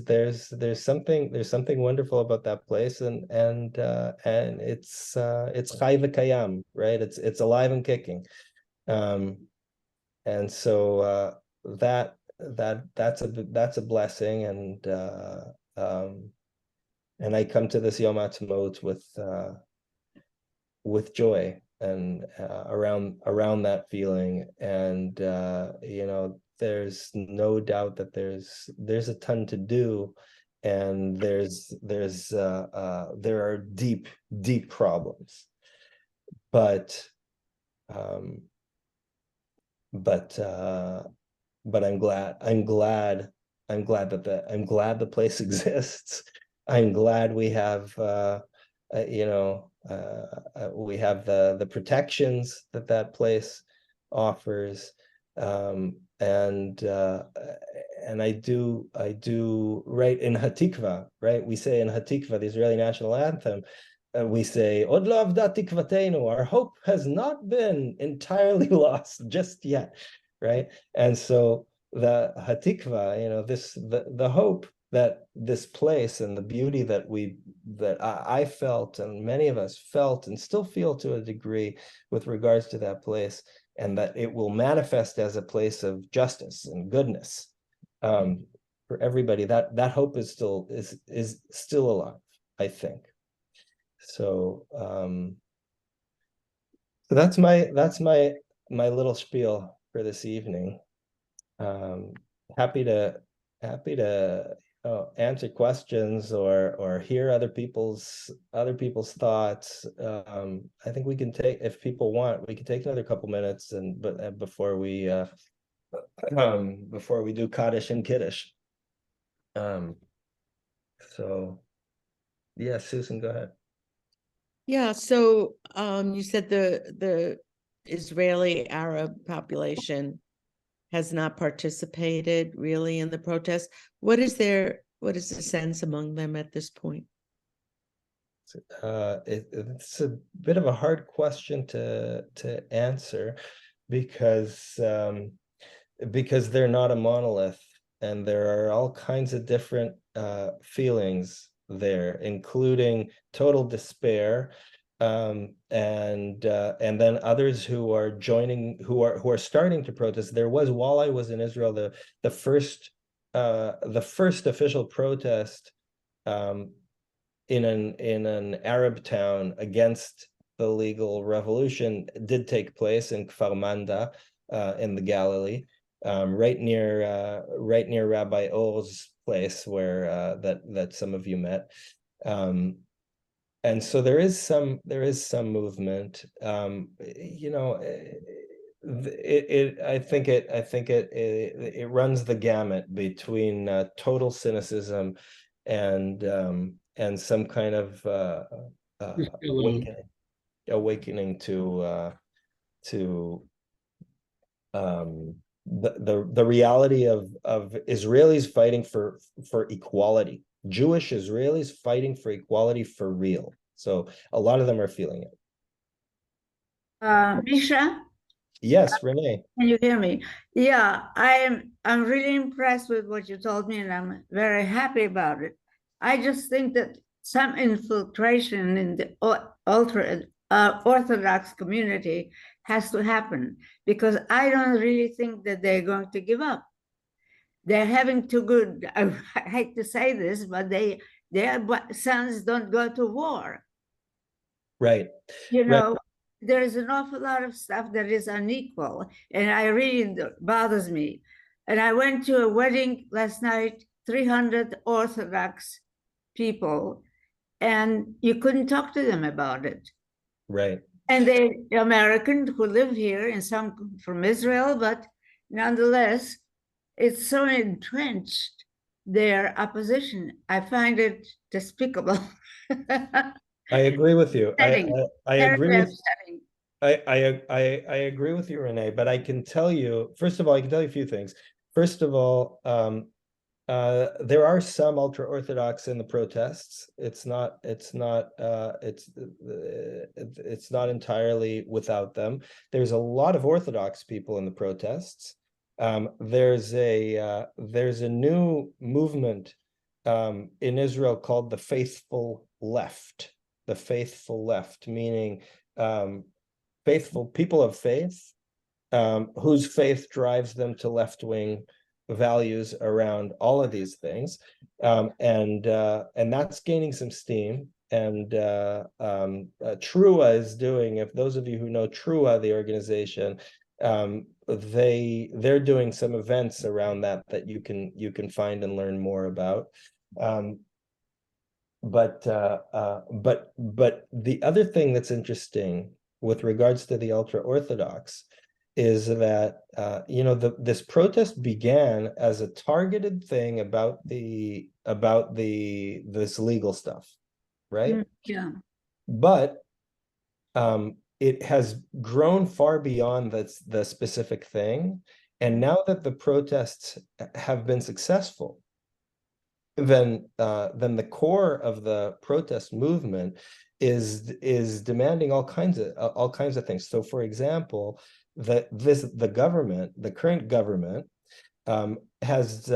There's something wonderful about that place, and it's chai v'kayam, right? It's alive and kicking. And so that's a blessing, and I come to this Yom Ha'atzmaut with joy and around that feeling. And there's no doubt that there's a ton to do, and there are deep problems, but I'm glad the place exists. I'm glad we have we have the protections that place offers, and I do right in Hatikva, right? We say in Hatikva, the Israeli national anthem, we say, Od lo avda tikvatenu, our hope has not been entirely lost just yet, right? And so the Hatikva, the hope that this place and the beauty that I felt and many of us felt and still feel to a degree with regards to that place, and that it will manifest as a place of justice and goodness for everybody. That hope is still alive, I think. So so that's my little spiel for this evening. Happy to answer questions or hear other people's thoughts. I think we can take, if people want, we can take another couple minutes before we do Kaddish and Kiddush. So yeah, Susan, go ahead. Yeah, so you said the Israeli Arab population has not participated really in the protest. What is the sense among them at this point? It's a bit of a hard question to answer because they're not a monolith, and there are all kinds of different feelings there, including total despair, and then others who are joining, who are starting to protest. There was, while I was in Israel, the first official protest in an Arab town against the legal revolution did take place in Kfar Manda in the Galilee, right near Rabbi Or's place where that some of you met. And so there is some movement. I think it runs the gamut between total cynicism and some kind of awakening to the reality of Israelis fighting for equality, Jewish Israelis fighting for equality for real. So a lot of them are feeling it. Misha, Yes, Renee. can you hear me? Yeah, I'm really impressed with what you told me, and I'm very happy about it. I just think that some infiltration in the Orthodox community has to happen, because I don't really think that they're going to give up. They're having too good, I hate to say this, but their sons don't go to war. Right. Right. There is an awful lot of stuff that is unequal, and it bothers me. And I went to a wedding last night, 300 Orthodox people, and you couldn't talk to them about it. Right. And they're Americans who live here, and some from Israel, but nonetheless, it's so entrenched, their opposition. I find it despicable. I agree with you. I agree with upsetting. I agree with you, Renee, but I can tell you, first of all, I can tell you a few things. First of all, there are some ultra-Orthodox in the protests. It's not entirely without them. There's a lot of Orthodox people in the protests. There's a new movement in Israel called the faithful left. The faithful left, meaning faithful people of faith, whose faith drives them to left-wing values around all of these things, and that's gaining some steam. And Trua is doing, if those of you who know Trua, the organization, they're doing some events around that you can find and learn more about. But the other thing that's interesting with regards to the ultra-Orthodox is that this protest began as a targeted thing about this legal stuff, right? Yeah. But it has grown far beyond the specific thing, And now that the protests have been successful, then the core of the protest movement is demanding all kinds of things. So, for example, the current government has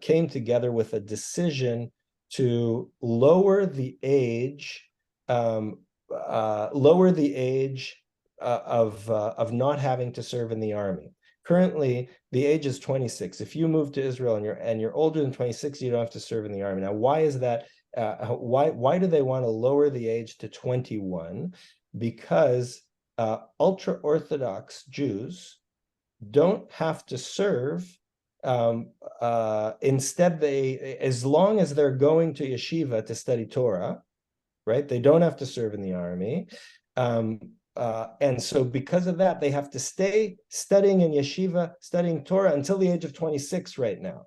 came together with a decision to lower the age of not having to serve in the army. Currently, the age is 26. If you move to Israel and you're older than 26, you don't have to serve in the army. Now, why is that? Why do they want to lower the age to 21? Because ultra-Orthodox Jews don't have to serve. Instead, as long as they're going to yeshiva to study Torah, right? They don't have to serve in the army. And so because of that, they have to stay studying in yeshiva, studying Torah until the age of 26 right now.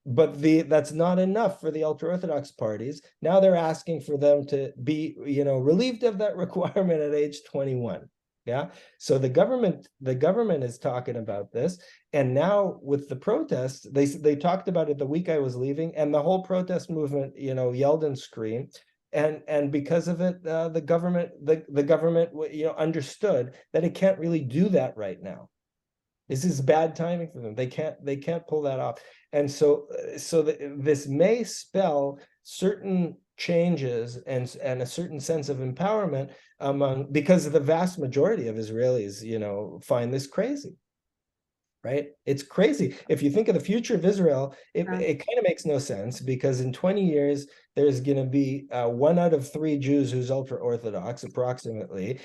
But that's not enough for the ultra-Orthodox parties. Now they're asking for them to be, relieved of that requirement at age 21. Yeah. So the government is talking about this. And now with the protests, they talked about it the week I was leaving, and the whole protest movement, yelled and screamed. And because of it, the government understood that it can't really do that right now. This is bad timing for them. They can't pull that off. And so this may spell certain changes and a certain sense of empowerment because the vast majority of Israelis, find this crazy. Right? It's crazy. If you think of the future of Israel, it kind of makes no sense, because in 20 years, there's going to be 1 out of 3 Jews who's ultra-Orthodox, approximately.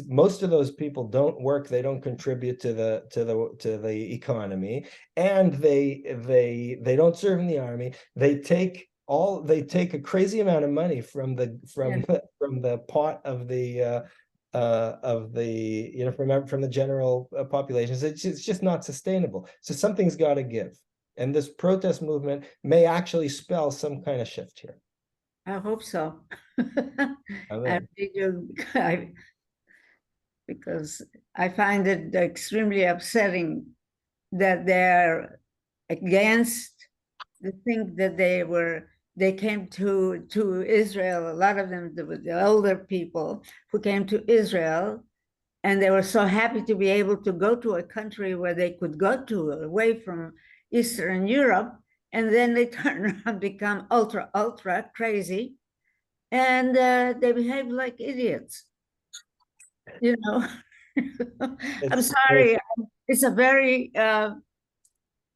Most of those people don't work; they don't contribute to the economy, and they don't serve in the army. They take a crazy amount of money from the pot of the from the general population. It's just not sustainable. So something's got to give, and this protest movement may actually spell some kind of shift here. I hope so. Amen. Because I find it extremely upsetting that they're against the thing that they came to Israel. A lot of them, the older people who came to Israel, and they were so happy to be able to go to a country where they could go to, away from Eastern Europe, and then they turn around and become ultra crazy, and they behave like idiots. I'm sorry. It's a very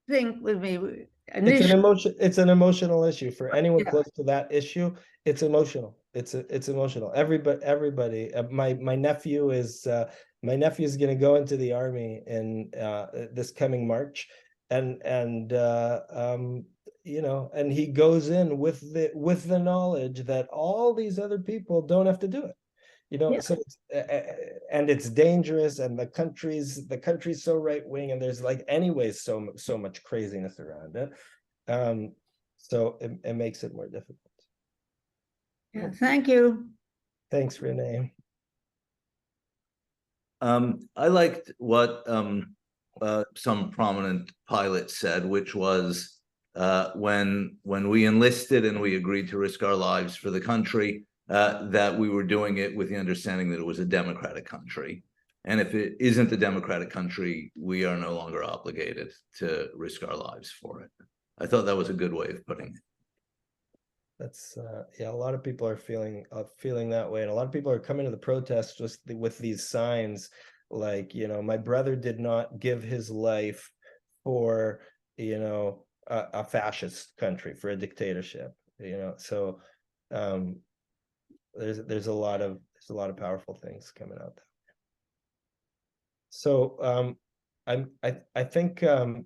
thing with me. It's an emotional issue for anyone close to that issue. It's emotional. It's emotional. Everybody. My nephew is going to go into the army in this coming March, and he goes in with the knowledge that all these other people don't have to do it. So and it's dangerous, and the country's so right wing, and there's anyways so much craziness around it. So it makes it more difficult. Yeah, thank you. Thanks, Renee. I liked what some prominent pilots said, which was when we enlisted and we agreed to risk our lives for the country, that we were doing it with the understanding that it was a democratic country. And if it isn't a democratic country, we are no longer obligated to risk our lives for it. I thought that was a good way of putting it. That's a lot of people are feeling that way, and a lot of people are coming to the protests with these signs like, my brother did not give his life for a fascist country, for a dictatorship. So there's a lot of powerful things coming out there. So I think I'm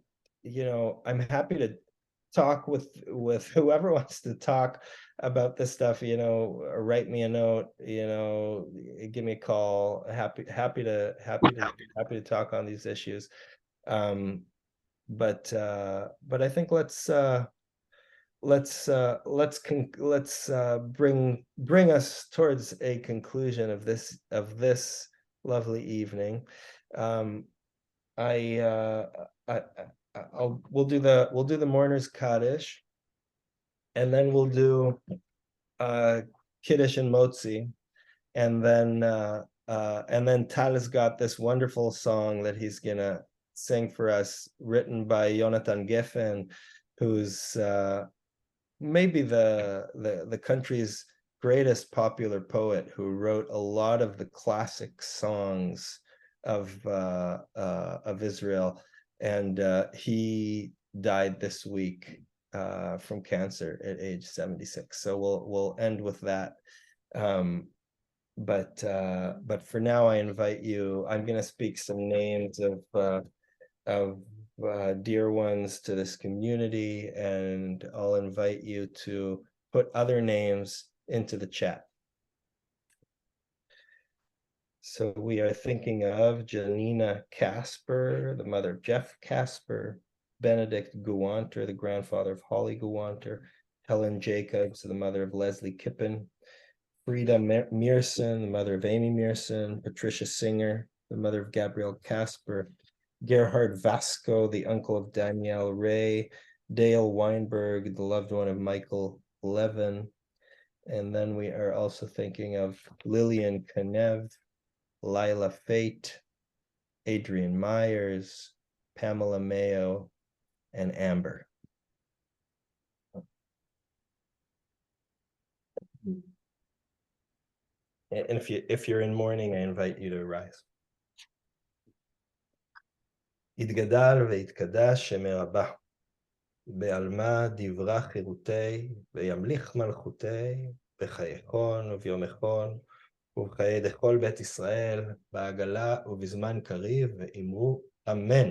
happy to talk with whoever wants to talk about this stuff, write me a note, give me a call. Happy to talk on these issues. But I think let's bring us towards a conclusion of this lovely evening. we'll do the mourner's Kaddish, and then we'll do Kiddush and Motzi, and then Tal has got this wonderful song that he's gonna sing for us, written by Jonathan Geffen, who's maybe the country's greatest popular poet, who wrote a lot of the classic songs of Israel, and he died this week from cancer at age 76. So we'll end with that. But for now, I invite you. I'm going to speak some names of dear ones to this community, and I'll invite you to put other names into the chat. So we are thinking of Janina Casper, the mother of Jeff Casper, Benedict Guanter, the grandfather of Holly Guanter, Helen Jacobs, the mother of Leslie Kippen, Frida Mearson, the mother of Amy Mearson, Patricia Singer, the mother of Gabrielle Casper, Gerhard Vasco, the uncle of Danielle Ray, Dale Weinberg, the loved one of Michael Levin. And then we are also thinking of Lillian Kanev, Lila Fate, Adrian Myers, Pamela Mayo, and Amber. And if you're in mourning, I invite you to rise. יתגדל ויתקדש שם רבה, בעלמא דברה חירותי, וימליך מלכותי, בחייכון וביומכון, ובחיי דכל בית ישראל, בעגלה ובזמן קריב, ואמרו אמן.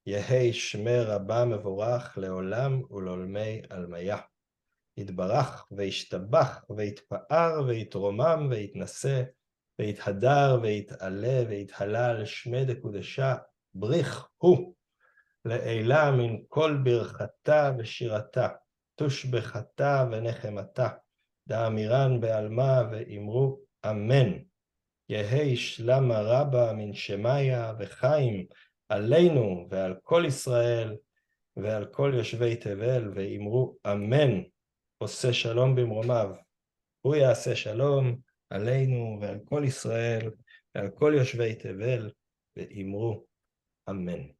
יהי שמי רבה מבורך לעולם ולעולמי עלמיה. יתברך וישתבח ויתפאר ויתרומם ויתנשא, ויתהדר ויתעלה ויתהלל שמי דקודשה, בריך הוא, לעילה מן כל ברכתה ושירתה, תושבחתה ונחמתה, דאמירן בעלמה ואמרו אמן. יהי שלמה רבה מן שמיה וחיים עלינו ועל כל ישראל ועל כל יושבי תבל, ואמרו אמן. עושה שלום במרומיו, הוא יעשה שלום עלינו ועל כל ישראל ועל כל יושבי תבל, ואמרו amen.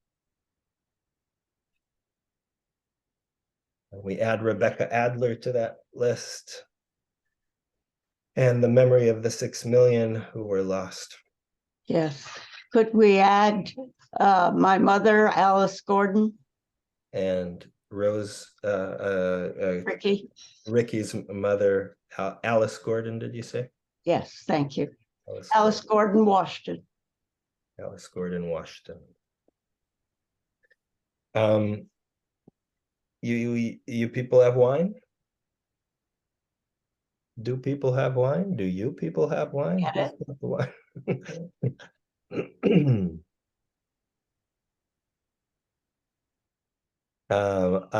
We add Rebecca Adler to that list, and the memory of the 6 million who were lost. Yes. Could we add my mother, Alice Gordon? And Rose, Ricky? Ricky's mother, Alice Gordon, did you say? Yes, thank you. Alice Gordon Washington. Alice Gordon Washington. You people have wine? Do people have wine? Do you people have wine? Yeah.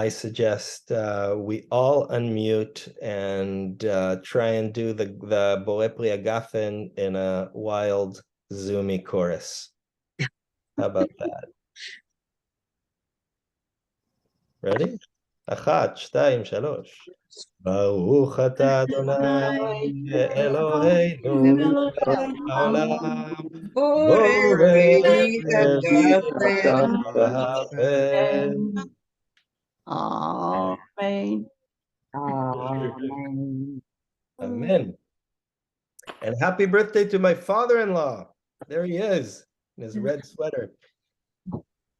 I suggest we all unmute and try and do the Bore Pri Agafen in a wild zoomy chorus. How about that? Ready? אחת, שתיים, שלוש. ברוך אתה אדוני אלוהינו מלך העולם, בורא והאבן. Amen. Amen. And happy birthday to my father-in-law. There he is in his red sweater.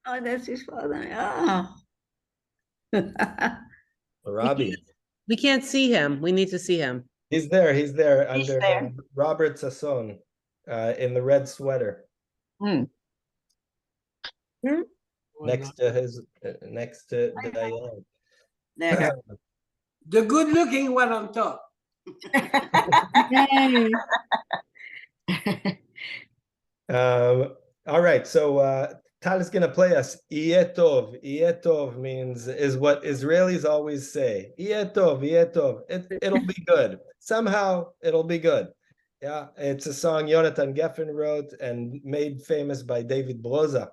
Oh, that's his father. Oh. Robbie. We can't see him. We need to see him. He's there. He's there He's under there. Robert Sasson in the red sweater. Next to Diane. There. The good-looking one on top. All right, so Tal is going to play us Yeh Tov. Yeh Tov is what Israelis always say. Yeh Tov, Yeh Tov. It'll be good. Somehow it'll be good. Yeah, it's a song Jonathan Geffen wrote and made famous by David Broza.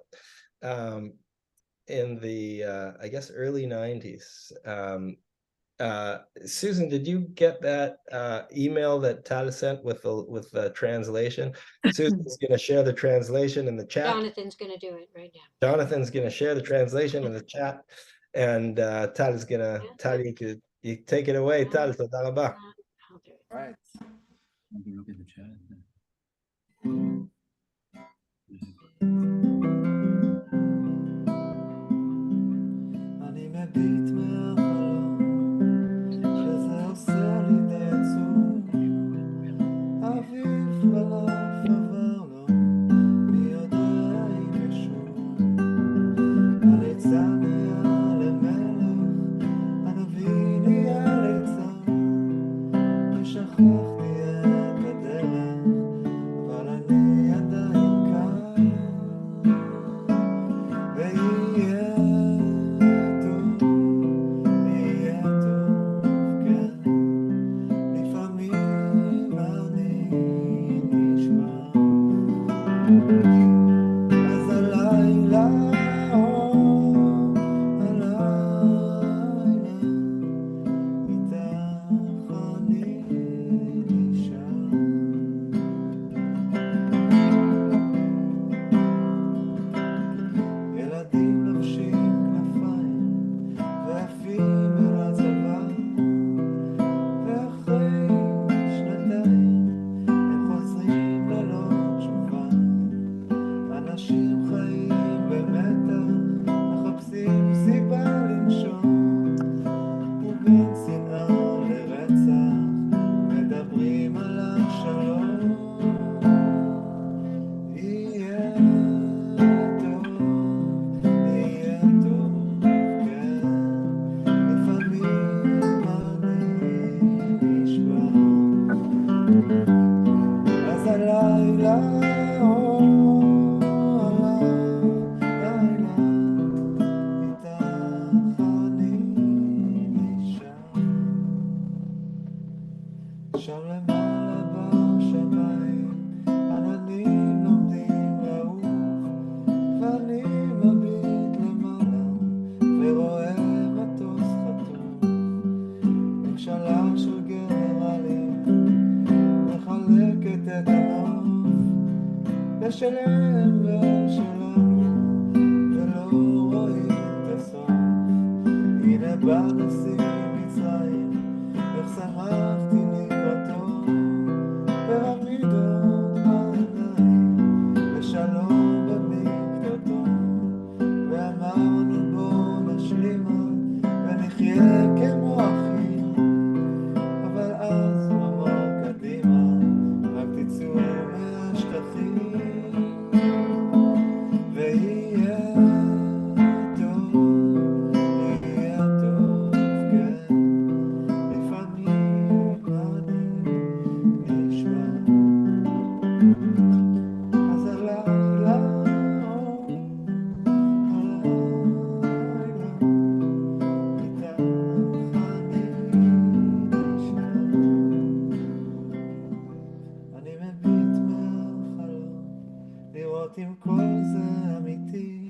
in the I guess early 90s. Susan, did you get that email that Tata sent with the translation? Susan's going to share the translation in the chat. Jonathan's going to do it right now. Jonathan's going to share the translation in the chat, and Tata's going to, Tata, you take it away. Tata, toda rabah. Right. Let me look at the chat. אני מביט מהחלום, שזה עושה לי די עצוב. אביב חלף עבר לו, מי יודע אם ישוב. הליצן נהיה למלך, הנביא נהיה ליצן. ושכחתי את הדרך, אבל אני עדיין כאן. ויהיה טוב, יהיה טוב, כן. לפעמים אני נשמע. אז הלילה, הלילה, איתך אני נשאר. ילדים לובשים כנפיים ועפים אל הצבא, ואחרי שנתיים הם חוזרים ללא תשובה. אנשים חיים במתח, מחפשים סיבה לנשום, ובין שנאה לרצח מדברים על השלום. יהיה טוב, יהיה טוב, כן. לפעמים אני נשבע. אז הלילה, הלילה, איתך אני נשאר. שם למעלה בשמיים, עננים לומדים לעוף, ואני מביט למעלה, ורואה מטוס חטוף, עם שלל של גנרלים, מחלקת את הנוף, ושלהם ושלנו, ולא רואים את הסוף. הנה בא נשיא מצרים, איך שמחתי נראותו, פירמידות בעיניים, ושלום במקדותו. ואמרנו בוא נשלימה, ונחיה כמו אחים. אבל אז הוא אמר קדימה, רק תצאו מהשטחים. ויהיה טוב, יהיה טוב, כן. לפעמים אני נשמע. אז הלילה, הלילה, איתך אני נשאר. אני מביט מהחלום, לראות אם כל זה אמיתי.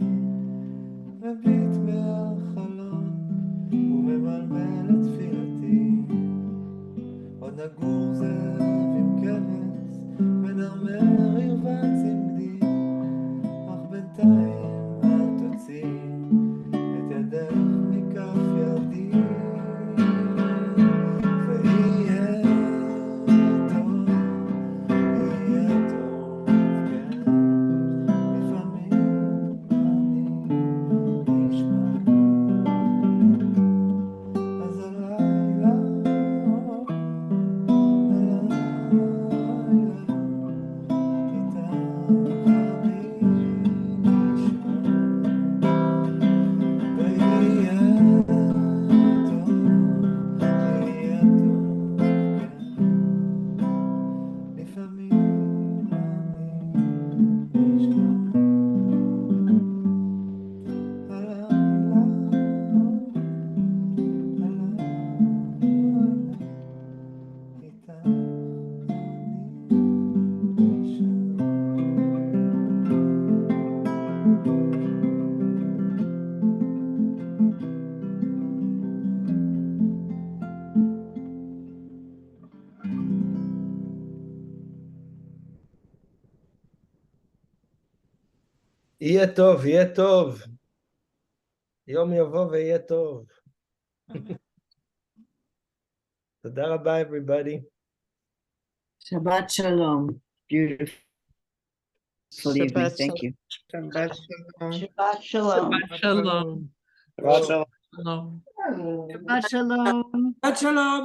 מביט מהחלום, וממלמל את תפילתי. עוד נגור זאב עם כבש, ונרמר ירבץ עם גדי. אך בינתיים אל תוציאי את ידך מכף ידי. ויהיה טוב, יהיה טוב, כן. לפעמים אני נשמע. אז הלילה, הלילה, איתך אני נשאר. יהיה טוב, יהיה טוב. יום יבוא ויהיה טוב. תודה רבה, everybody. Shabbat shalom. Beautiful evening. Shabbat Thank you. Shabbat shalom. Shabbat shalom. Shalom. Shabbat shalom. Shalom. Shabbat shalom. Shabbat shalom.